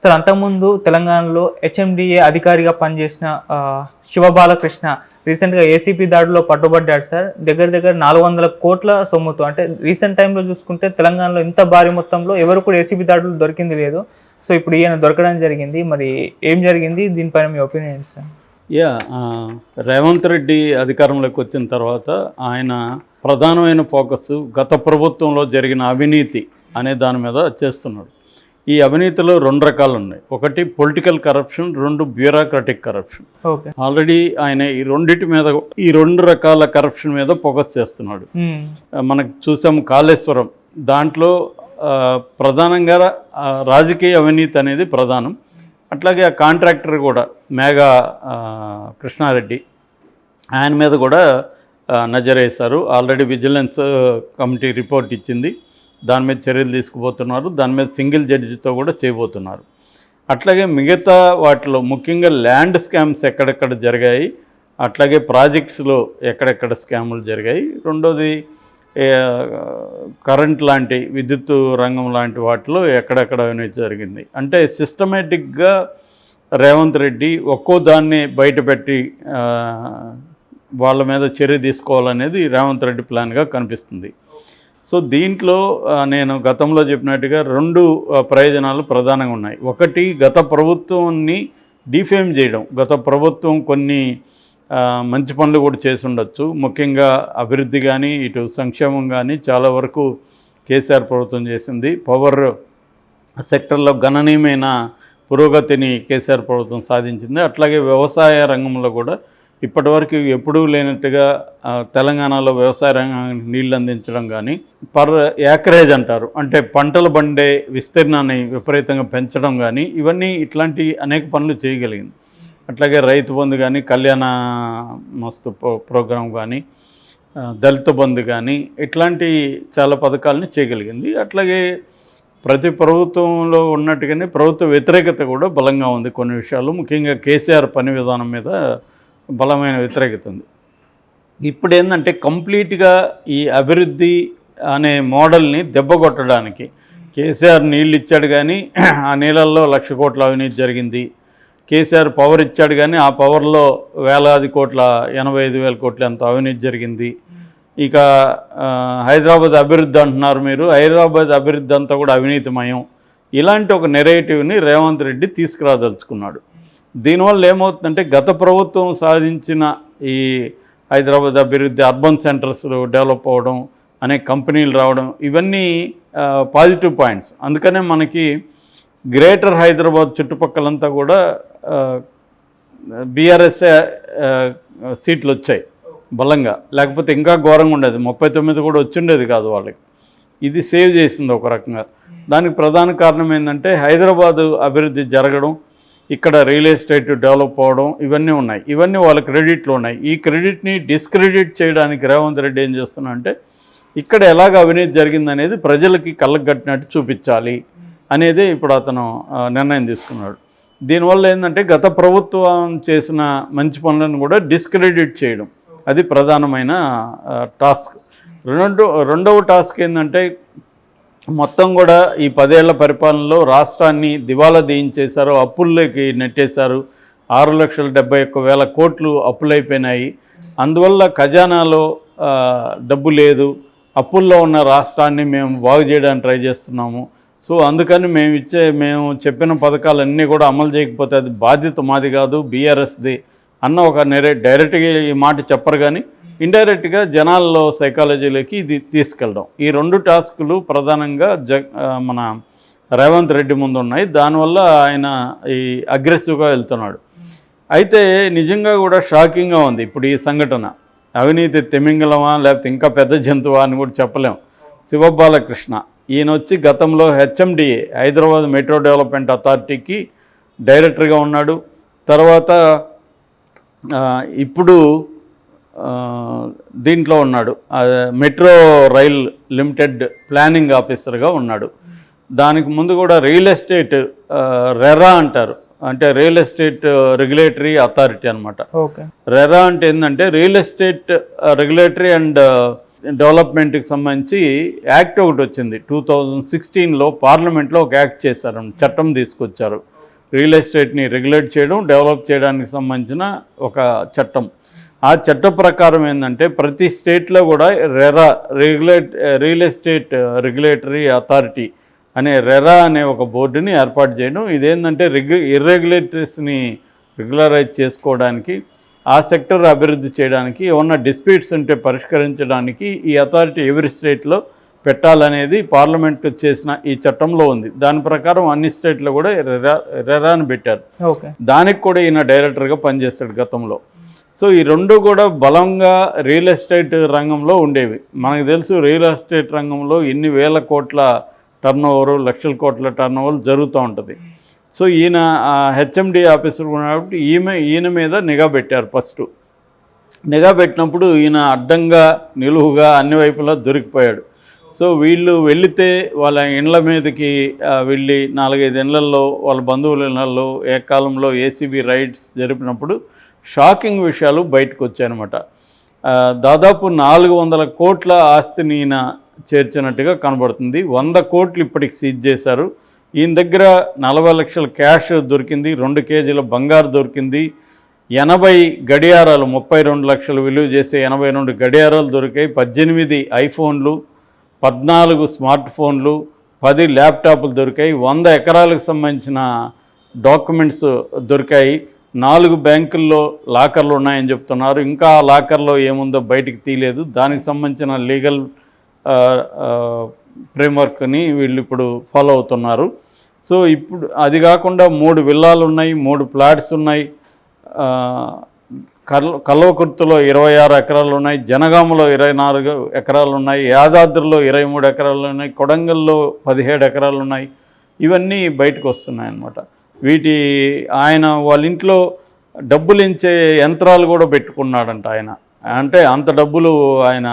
Sir అంతకుముందు తెలంగాణలో HMDA అధికారిగా పనిచేసిన శివబాలకృష్ణ రీసెంట్గా ఏసీపీ దాడిలో పట్టుబడ్డాడు సార్. దగ్గర 400 కోట్ల సొమ్ముతో. అంటే రీసెంట్ టైంలో చూసుకుంటే తెలంగాణలో ఇంత భారీ మొత్తంలో ఎవరు కూడా ఏసీపీ దాడులు దొరికింది లేదు. సో ఇప్పుడు ఈయన దొరకడం జరిగింది. మరి ఏం జరిగింది, దీనిపైన మీ ఒపీనియన్ సార్? రేవంత్ రెడ్డి అధికారంలోకి వచ్చిన తర్వాత ఆయన ప్రధానమైన ఫోకస్ గత ప్రభుత్వంలో జరిగిన అవినీతి అనే దాని మీద చేస్తున్నాడు. ఈ అవినీతిలో 2 రకాలు ఉన్నాయి. ఒకటి political corruption, 2 bureaucratic corruption. Already ఆయన ఈ 2 రకాల కరప్షన్ మీద ఫోకస్ చేస్తున్నాడు. మనకు చూసాం కాళేశ్వరం, దాంట్లో ప్రధానంగా రాజకీయ అవినీతి అనేది ప్రధానం. అట్లాగే ఆ కాంట్రాక్టర్ కూడా మేఘా కృష్ణారెడ్డి, ఆయన మీద కూడా నజరేశారు. ఆల్రెడీ విజిలెన్స్ కమిటీ రిపోర్ట్ ఇచ్చింది, దాని మీద చర్యలు తీసుకుపోతున్నారు. దాని మీద సింగిల్ జడ్జితో కూడా చేయబోతున్నారు. అట్లాగే మిగతా వాటిలో ముఖ్యంగా ల్యాండ్ స్కామ్స్ ఎక్కడెక్కడ జరిగాయి, అట్లాగే ప్రాజెక్ట్స్లో ఎక్కడెక్కడ స్కాములు జరిగాయి. రెండోది కరెంట్ లాంటి విద్యుత్ రంగం లాంటి వాటిలో ఎక్కడెక్కడ అవినీతి జరిగింది. అంటే సిస్టమేటిక్గా రేవంత్ రెడ్డి ఒక్కో దాన్ని బయటపెట్టి వాళ్ళ మీద చర్య తీసుకోవాలనేది రేవంత్ రెడ్డి ప్లాన్గా కనిపిస్తుంది. సో దీంట్లో నేను గతంలో చెప్పినట్టుగా 2 ప్రయోజనాలు ప్రధానంగా ఉన్నాయి. ఒకటి, గత ప్రభుత్వాన్ని డిఫేమ్ చేయడం. గత ప్రభుత్వం కొన్ని మంచి పనులు కూడా చేసి ఉండొచ్చు. ముఖ్యంగా అభివృద్ధి కానీ ఇటు సంక్షేమం కానీ చాలా వరకు కేసీఆర్ ప్రభుత్వం చేసింది. పవర్ సెక్టర్లో గణనీయమైన పురోగతిని కేసీఆర్ ప్రభుత్వం సాధించింది. అట్లాగే వ్యవసాయ రంగంలో కూడా ఇప్పటివరకు ఎప్పుడూ లేనట్టుగా తెలంగాణలో వ్యవసాయ రంగానికి నీళ్ళు అందించడం కానీ, పర్ యాకరేజ్ అంటారు, అంటే పంటలు పండే విస్తీర్ణాన్ని విపరీతంగా పెంచడం కానీ, ఇవన్నీ ఇట్లాంటి అనేక పనులు చేయగలిగింది. అట్లాగే రైతు బంధు కానీ, కళ్యాణ మస్తు ప్రోగ్రాం కానీ, దళిత బంధు కానీ, ఇట్లాంటి చాలా పథకాలని చేయగలిగింది. అట్లాగే ప్రతి ప్రభుత్వంలో ఉన్నట్టుగానే ప్రభుత్వ వ్యతిరేకత కూడా బలంగా ఉంది కొన్ని విషయాలు. ముఖ్యంగా కేసీఆర్ పని విధానం మీద బలమైన వ్యతిరేకత ఉంది. ఇప్పుడు ఏంటంటే కంప్లీట్గా ఈ అభివృద్ధి అనే మోడల్ని దెబ్బకొట్టడానికి కేసీఆర్ నీళ్ళు ఇచ్చాడు కానీ ఆ నీళ్ళల్లో 1,00,000 కోట్ల అవినీతి జరిగింది. కేసీఆర్ పవర్ ఇచ్చాడు కానీ ఆ పవర్లో వేలాది కోట్ల 85,000 కోట్ల అంత అవినీతి జరిగింది. ఇక హైదరాబాద్ అభివృద్ధి అంటున్నారు మీరు, హైదరాబాద్ అభివృద్ధి అంతా కూడా అవినీతిమయం. ఇలాంటి ఒక నెరేటివ్ని రేవంత్ రెడ్డి తీసుకురాదలుచుకున్నాడు. దీనివల్ల ఏమవుతుందంటే గత ప్రభుత్వం సాధించిన ఈ హైదరాబాద్ అభివృద్ధి, అర్బన్ సెంటర్స్ డెవలప్ అవ్వడం, అనేక కంపెనీలు రావడం, ఇవన్నీ పాజిటివ్ పాయింట్స్. అందుకనే మనకి గ్రేటర్ హైదరాబాద్ చుట్టుపక్కలంతా కూడా బీఆర్ఎస్ఏ సీట్లు వచ్చాయి బలంగా. లేకపోతే ఇంకా ఘోరంగా ఉండేది, 39 కూడా వచ్చిండేది కాదు వాళ్ళకి. ఇది సేవ్ చేసింది ఒక రకంగా. దానికి ప్రధాన కారణం ఏంటంటే హైదరాబాదు అభివృద్ధి జరగడం, ఇక్కడ రియల్ ఎస్టేట్ డెవలప్ అవ్వడం, ఇవన్నీ ఉన్నాయి. ఇవన్నీ వాళ్ళ క్రెడిట్లో ఉన్నాయి. ఈ క్రెడిట్ని డిస్క్రెడిట్ చేయడానికి రేవంత్ రెడ్డి ఏం చేస్తున్నా అంటే ఇక్కడ ఎలాగ అవినీతి జరిగిందనేది ప్రజలకి కళ్ళకు కట్టినట్టు చూపించాలి అనేది ఇప్పుడు అతను నిర్ణయం తీసుకున్నాడు. దీనివల్ల ఏంటంటే గత ప్రభుత్వం చేసిన మంచి పనులను కూడా డిస్క్రెడిట్ చేయడం, అది ప్రధానమైన టాస్క్. రెండవ టాస్క్ ఏంటంటే మొత్తం కూడా ఈ 10 ఏళ్ల పరిపాలనలో రాష్ట్రాన్ని దివాలా తీయించేశారు, అప్పుల్లోకి నెట్టేశారు. 6,71,000 కోట్లు అప్పులైపోయినాయి. అందువల్ల ఖజానాలో డబ్బు లేదు. అప్పుల్లో ఉన్న రాష్ట్రాన్ని మేము బాగు చేయడానికి ట్రై చేస్తున్నాము. సో అందుకని మేము చెప్పిన పథకాలన్నీ కూడా అమలు చేయకపోతే అది బాధ్యత మాది కాదు, బీఆర్ఎస్ది అన్న ఒక డైరెక్ట్గా ఈ మాట చెప్పరు కానీ ఇండైరెక్ట్గా జనాల్లో సైకాలజీలోకి ఇది తీసుకెళ్ళడం. ఈ 2 టాస్కులు ప్రధానంగా మన రేవంత్ రెడ్డి ముందు ఉన్నాయి. దానివల్ల ఆయన ఈ అగ్రెసివ్గా వెళ్తున్నాడు. అయితే నిజంగా కూడా షాకింగ్గా ఉంది ఇప్పుడు ఈ సంఘటన. అవినీతి తిమింగలమా లేకపోతే ఇంకా పెద్ద జంతువా అని కూడా చెప్పలేం. శివబాలకృష్ణ ఈయన వచ్చి గతంలో హెచ్ఎండిఏ హైదరాబాద్ మెట్రో డెవలప్మెంట్ అథారిటీకి డైరెక్టర్గా ఉన్నాడు. తర్వాత ఇప్పుడు దీంట్లో ఉన్నాడు, మెట్రో రైల్ లిమిటెడ్ ప్లానింగ్ ఆఫీసర్గా ఉన్నాడు. దానికి ముందు కూడా రియల్ ఎస్టేట్ రెరా అంటారు, అంటే రియల్ ఎస్టేట్ రెగ్యులేటరీ అథారిటీ అనమాట. రెరా అంటే ఏంటంటే రియల్ ఎస్టేట్ రెగ్యులేటరీ అండ్ డెవలప్మెంట్కి సంబంధించి యాక్ట్ ఒకటి వచ్చింది 2016లో పార్లమెంట్లో ఒక యాక్ట్ చేశారు, చట్టం తీసుకొచ్చారు. రియల్ ఎస్టేట్ని రెగ్యులేట్ చేయడం, డెవలప్ చేయడానికి సంబంధించిన ఒక చట్టం. ఆ చట్ట ప్రకారం ఏంటంటే ప్రతి స్టేట్లో కూడా RERA real estate regulatory authority అనే రెరా అనే ఒక బోర్డుని ఏర్పాటు చేయడం. ఇదేంటంటే ఇర్రెగ్యులేటరీస్ని రెగ్యులరైజ్ చేసుకోవడానికి, ఆ సెక్టర్ అభివృద్ధి చేయడానికి, ఏమన్నా డిస్ప్యూట్స్ ఉంటే పరిష్కరించడానికి ఈ అథారిటీ ఎవరి స్టేట్లో పెట్టాలనేది పార్లమెంట్ చేసిన ఈ చట్టంలో ఉంది. దాని ప్రకారం అన్ని స్టేట్లో కూడా రెరాని పెట్టారు. ఓకే, దానికి కూడా ఈయన డైరెక్టర్గా పనిచేస్తాడు గతంలో. సో ఈ రెండు కూడా బలంగా రియల్ ఎస్టేట్ రంగంలో ఉండేవి. మనకు తెలుసు రియల్ ఎస్టేట్ రంగంలో ఎన్ని వేల కోట్ల టర్నోవరు, లక్షల కోట్ల టర్నోవర్ జరుగుతూ ఉంటుంది. సో ఈయన హెచ్ఎండి ఆఫీసర్ ఉన్నప్పుడు ఈయన మీద నిఘా పెట్టారు. ఫస్ట్ నిఘా పెట్టినప్పుడు ఈయన అడ్డంగా నిలువుగా అన్ని వైపులా దొరికిపోయాడు. సో వీళ్ళు వెళితే వాళ్ళ ఇండ్ల మీదకి వెళ్ళి 4-5 ఇళ్లల్లో, వాళ్ళ బంధువుల ఇళ్లలో ఏకాలంలో ఏసీబీ రైడ్స్ జరిపినప్పుడు షాకింగ్ విషయాలు బయటకు వచ్చాయన్నమాట. దాదాపు 400 కోట్ల ఆస్తిని ఈయన చేర్చినట్టుగా కనబడుతుంది. 100 కోట్లు ఇప్పటికి సీజ్ చేశారు. ఈయన దగ్గర 40 లక్షల క్యాష్ దొరికింది, 2 కేజీల బంగారు దొరికింది, 80 గడియారాలు, 32 లక్షలు విలువ చేసే 82 గడియారాలు దొరికాయి, 18 ఐఫోన్లు, 14 స్మార్ట్ ఫోన్లు, 10 ల్యాప్టాప్లు దొరికాయి, 100 ఎకరాలకు సంబంధించిన డాక్యుమెంట్స్ దొరికాయి, 4 బ్యాంకుల్లో లాకర్లు ఉన్నాయని చెప్తున్నారు. ఇంకా ఆ లాకర్లో ఏముందో బయటికి తీయలేదు. దానికి సంబంధించిన లీగల్ ఫ్రేమ్వర్క్ని వీళ్ళు ఇప్పుడు ఫాలో అవుతున్నారు. సో ఇప్పుడు అది కాకుండా 3 విల్లాలు ఉన్నాయి, 3 ఫ్లాట్స్ ఉన్నాయి, కల్వకుర్తిలో 26 ఎకరాలు ఉన్నాయి, జనగామలో 24 ఎకరాలు ఉన్నాయి, యాదాద్రిలో 23 ఎకరాలు ఉన్నాయి, కొడంగల్లో 17 ఎకరాలు ఉన్నాయి. ఇవన్నీ బయటకు వస్తున్నాయి అన్నమాట. ఆయన వాళ్ళ ఇంట్లో డబ్బులు ఇచ్చే యంత్రాలు కూడా పెట్టుకున్నాడంట ఆయన. అంటే అంత డబ్బులు ఆయన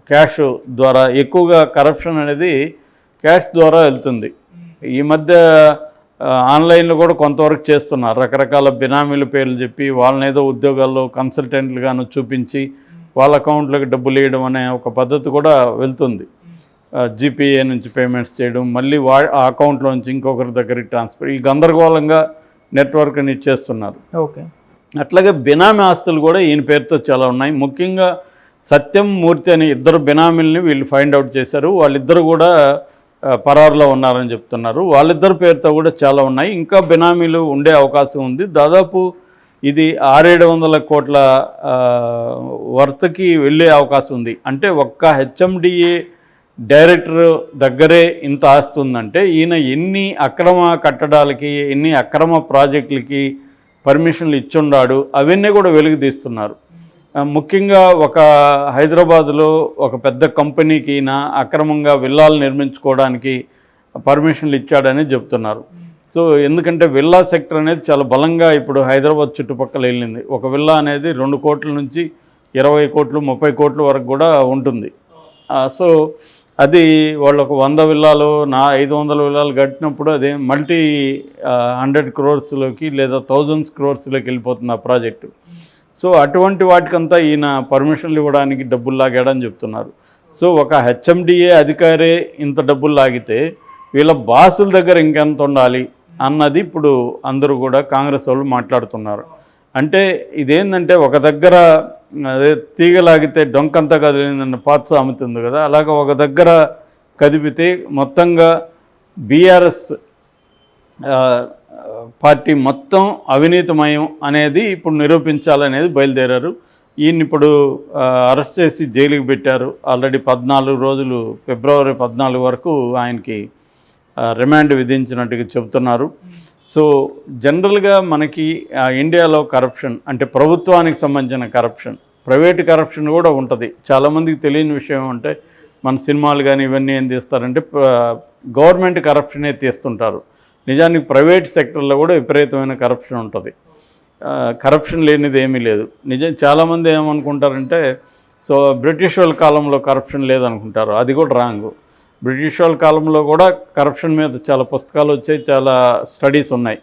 క్యాష్ ద్వారా, ఎక్కువగా కరప్షన్ అనేది క్యాష్ ద్వారా వెళ్తుంది. ఈ మధ్య ఆన్లైన్లో కూడా కొంతవరకు చేస్తున్నారు. రకరకాల బినామీల పేర్లు చెప్పి వాళ్ళని ఏదో ఉద్యోగాల్లో కన్సల్టెంట్లుగాను చూపించి వాళ్ళ అకౌంట్లోకి డబ్బులు వేయడం అనే ఒక పద్ధతి కూడా వెళ్తుంది. జీపీఏ నుంచి పేమెంట్స్ చేయడం, మళ్ళీ ఆ అకౌంట్లో నుంచి ఇంకొకరి దగ్గరికి ట్రాన్స్ఫర్, ఈ గందరగోళంగా నెట్వర్క్ని చేస్తున్నారు. ఓకే, అట్లాగే బినామీ ఆస్తులు కూడా ఈయన పేరుతో చాలా ఉన్నాయి. ముఖ్యంగా సత్యం, మూర్తి అనే 2 బినామీలని వీళ్ళు ఫైండ్ అవుట్ చేశారు. వాళ్ళిద్దరు కూడా పరారులో ఉన్నారని చెప్తున్నారు. వాళ్ళిద్దరి పేరుతో కూడా చాలా ఉన్నాయి. ఇంకా బినామీలు ఉండే అవకాశం ఉంది. దాదాపు ఇది 600-700 కోట్ల వర్త్కి వెళ్ళే అవకాశం ఉంది. అంటే ఒక్క హెచ్ఎండిఏ డైరెక్టర్ దగ్గరే ఇంత ఆస్తి ఉందంటే ఈయన ఎన్ని అక్రమ కట్టడాలకి, ఎన్ని అక్రమ ప్రాజెక్టులకి పర్మిషన్లు ఇచ్చుండాడు అవన్నీ కూడా వెలుగు తీస్తున్నారు. ముఖ్యంగా ఒక హైదరాబాదులో ఒక పెద్ద కంపెనీకి ఈయన అక్రమంగా విల్లాలు నిర్మించుకోవడానికి పర్మిషన్లు ఇచ్చాడని చెప్తున్నారు. సో ఎందుకంటే విల్లా సెక్టర్ అనేది చాలా బలంగా ఇప్పుడు హైదరాబాద్ చుట్టుపక్కల వెళ్ళింది. ఒక విల్లా అనేది 2 కోట్ల నుంచి 20 కోట్లు 30 కోట్ల వరకు కూడా ఉంటుంది. సో అది వాళ్ళు ఒక 100 విల్లాలు 500 విల్లాలు కట్టినప్పుడు అదే మల్టీ 100 crores లేదా 1000 crores వెళ్ళిపోతుంది ఆ ప్రాజెక్టు. సో అటువంటి వాటికంతా ఈయన పర్మిషన్లు ఇవ్వడానికి డబ్బులు లాగాడని చెప్తున్నారు. సో ఒక హెచ్ఎండిఏ అధికారే ఇంత డబ్బులు లాగితే వీళ్ళ బాసుల దగ్గర ఇంకెంత ఉండాలి అన్నది ఇప్పుడు అందరూ కూడా కాంగ్రెస్ వాళ్ళు మాట్లాడుతున్నారు. అంటే ఇదేంటంటే ఒక దగ్గర అదే తీగలాగితే డొంకంతా కదిలిందన్న పాత సామెత ఉంది కదా, అలాగే ఒక దగ్గర కదిపితే మొత్తంగా బీఆర్ఎస్ పార్టీ మొత్తం అవినీతిమయం అనేది ఇప్పుడు నిరూపించాలనేది బయలుదేరారు. ఈయన ఇప్పుడు అరెస్ట్ చేసి జైలుకి పెట్టారు. ఆల్రెడీ 14 రోజులు, ఫిబ్రవరి 14 వరకు ఆయనకి రిమాండ్ విధించినట్టుగా చెబుతున్నారు. సో జనరల్గా మనకి ఇండియాలో కరప్షన్ అంటే ప్రభుత్వానికి సంబంధించిన కరప్షన్, ప్రైవేట్ కరప్షన్ కూడా ఉంటుంది. చాలామందికి తెలియని విషయం అంటే మన సినిమాలు కానీ ఇవన్నీ ఏం తీస్తారంటే గవర్నమెంట్ కరప్షనే తీస్తుంటారు. నిజానికి ప్రైవేట్ సెక్టర్లో కూడా విపరీతమైన కరప్షన్ ఉంటుంది. కరప్షన్ లేనిది ఏమీ లేదు. చాలామంది ఏమనుకుంటారంటే సో బ్రిటిష్ వాళ్ళ కాలంలో కరప్షన్ లేదనుకుంటారు. అది కూడా రాంగు. బ్రిటిష్ వాళ్ళ కాలంలో కూడా కరప్షన్ మీద చాలా పుస్తకాలు వచ్చాయి, చాలా స్టడీస్ ఉన్నాయి.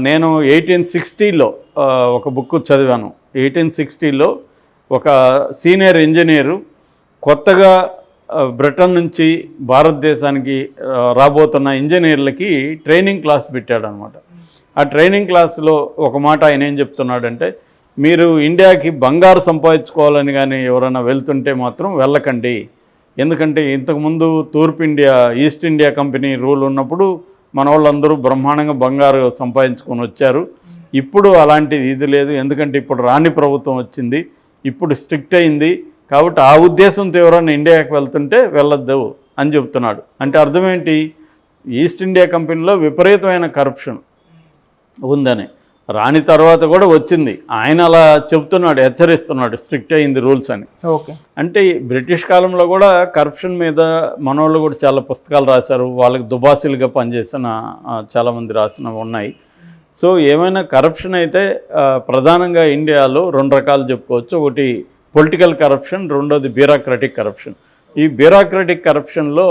నేను 1860లో ఒక బుక్ చదివాను. 1860లో ఒక సీనియర్ ఇంజనీరు కొత్తగా బ్రిటన్ నుంచి భారతదేశానికి రాబోతున్న ఇంజనీర్లకి ట్రైనింగ్ క్లాస్ పెట్టాడనమాట. ఆ ట్రైనింగ్ క్లాస్లో ఒక మాట ఆయన ఏం చెప్తున్నాడంటే, మీరు ఇండియాకి బంగారు సంపాదించుకోవాలని కానీ ఎవరైనా వెళ్తుంటే మాత్రం వెళ్ళకండి. ఎందుకంటే ఇంతకుముందు తూర్పు India, east India company rule ఉన్నప్పుడు మన వాళ్ళందరూ బ్రహ్మాండంగా బంగారు సంపాదించుకొని వచ్చారు. ఇప్పుడు అలాంటిది ఇది లేదు. ఎందుకంటే ఇప్పుడు రాణి ప్రభుత్వం వచ్చింది, ఇప్పుడు స్ట్రిక్ట్ అయింది. కాబట్టి ఆ ఉద్దేశంతో ఎవరైనా ఇండియాకి వెళ్తుంటే వెళ్ళొద్దు అని చెప్తున్నాడు. అంటే అర్థం ఏంటి? ఈస్ట్ ఇండియా కంపెనీలో విపరీతమైన కరప్షన్ ఉందని. రాని తర్వాత కూడా వచ్చింది. ఆయన అలా చెప్తున్నాడు, హెచ్చరిస్తున్నాడు, స్ట్రిక్ట్ అయింది రూల్స్ అని. ఓకే. అంటే బ్రిటిష్ కాలంలో కూడా కరప్షన్ మీద మనోళ్ళు కూడా చాలా పుస్తకాలు రాశారు. వాళ్ళకి దుబాసీలుగా పనిచేసిన చాలామంది రాసినవి ఉన్నాయి. సో ఏమైనా కరప్షన్ అయితే ప్రధానంగా ఇండియాలో 2 రకాలు చెప్పుకోవచ్చు. ఒకటి పొలిటికల్ కరప్షన్, రెండోది బ్యూరోక్రటిక్ కరప్షన్. ఈ బ్యూరోక్రటిక్ కరప్షన్లో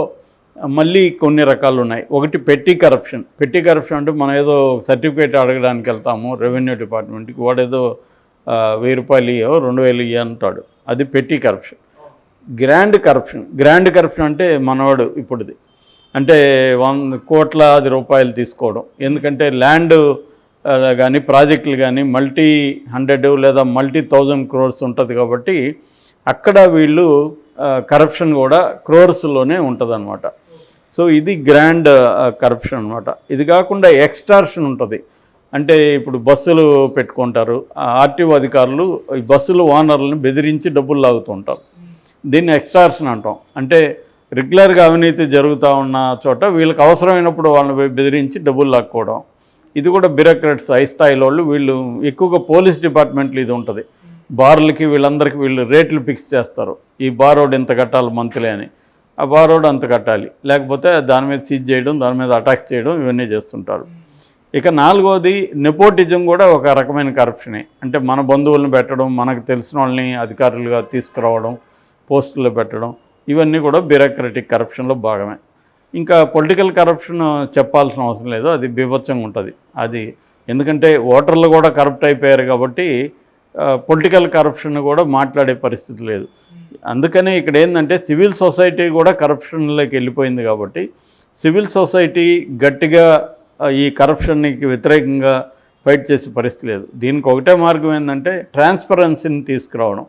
మళ్ళీ కొన్ని రకాలు ఉన్నాయి. ఒకటి పెట్టి కరప్షన్. పెట్టి కరప్షన్ అంటే మనం ఏదో సర్టిఫికేట్ అడగడానికి వెళ్తాము రెవెన్యూ డిపార్ట్మెంట్కి, వాడేదో 1000 రూపాయలు ఇయ్యో 2000 ఇయ్య అంటాడు, అది పెట్టి corruption. Grand corruption. Grand corruption అంటే మనవాడు ఇప్పుడుది, అంటే 100 కోట్లాది రూపాయలు తీసుకోవడం. ఎందుకంటే ల్యాండ్ కానీ ప్రాజెక్టులు కానీ మల్టీ 100 లేదా మల్టీ 1000 crores ఉంటుంది కాబట్టి అక్కడ వీళ్ళు కరప్షన్ కూడా క్రోర్స్లోనే ఉంటుంది అనమాట. సో ఇది గ్రాండ్ కరప్షన్ అనమాట. ఇది కాకుండా ఎక్స్టార్షన్ ఉంటుంది. అంటే ఇప్పుడు బస్సులు పెట్టుకుంటారు, ఆర్టీఓ అధికారులు ఈ బస్సులు ఓనర్లను బెదిరించి డబ్బులు లాగుతూ ఉంటారు. దీన్ని ఎక్స్టార్షన్ అంటాం. అంటే రెగ్యులర్గా అవినీతి జరుగుతూ ఉన్న చోట వీళ్ళకి అవసరమైనప్పుడు వాళ్ళని బెదిరించి డబ్బులు లాక్కోవడం. ఇది కూడా బ్యూరోక్రాట్స్, హై స్థాయిలో వాళ్ళు. వీళ్ళు ఎక్కువగా పోలీస్ డిపార్ట్మెంట్లు ఇది ఉంటుంది. బార్లకి వీళ్ళందరికీ వీళ్ళు రేట్లు ఫిక్స్ చేస్తారు. ఈ బారోడ్ ఎంత కట్టాలి మంత్లీ అని, ఆ బారోడ్ అంత కట్టాలి, లేకపోతే దాని మీద సీజ్ చేయడం, దాని మీద అటాక్స్ చేయడం, ఇవన్నీ చేస్తుంటారు. ఇక 4వది నెపోటిజం కూడా ఒక రకమైన కరప్షనే. అంటే మన బంధువులను పెట్టడం, మనకు తెలిసిన వాళ్ళని అధికారులుగా తీసుకురావడం, పోస్టుల్లో పెట్టడం, ఇవన్నీ కూడా బ్యూరోక్రటిక్ కరప్షన్లో భాగమే. ఇంకా పొలిటికల్ కరప్షన్ చెప్పాల్సిన అవసరం లేదు, అది బీభత్సంగా ఉంటుంది. అది ఎందుకంటే ఓటర్లు కూడా కరప్ట్ అయిపోయారు కాబట్టి పొలిటికల్ కరప్షన్ కూడా మాట్లాడే పరిస్థితి లేదు. అందుకనే ఇక్కడ ఏంటంటే సివిల్ సొసైటీ కూడా కరప్షన్లోకి వెళ్ళిపోయింది కాబట్టి సివిల్ సొసైటీ గట్టిగా ఈ కరప్షన్కి వ్యతిరేకంగా ఫైట్ చేసే పరిస్థితి లేదు. దీనికి ఒకటే మార్గం ఏంటంటే ట్రాన్స్పరెన్సీని తీసుకురావడం.